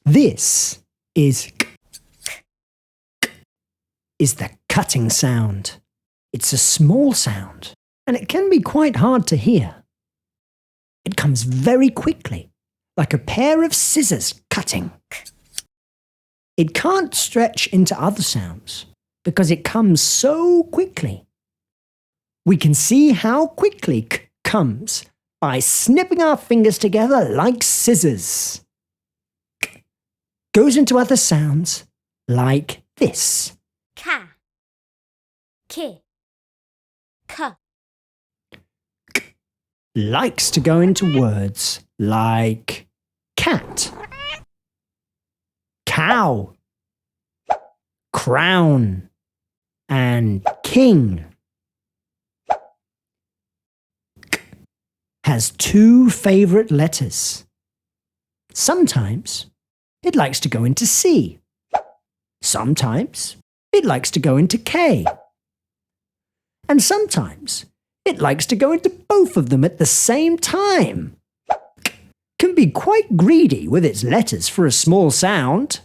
This is the cutting sound. It's a small sound, and it can be quite hard to hear. It comes very quickly, like a pair of scissors cutting. It can't stretch into other sounds because it comes so quickly. We can see how quickly k comes by snipping our fingers together like scissors. K goes into other sounds like this. Ka, ki, ka. K likes to go into words like cat, cow, crown, and king. K has two favourite letters. Sometimes it likes to go into C. Sometimes it likes to go into K. And sometimes it likes to go into both of them at the same time. K can be quite greedy with its letters for a small sound.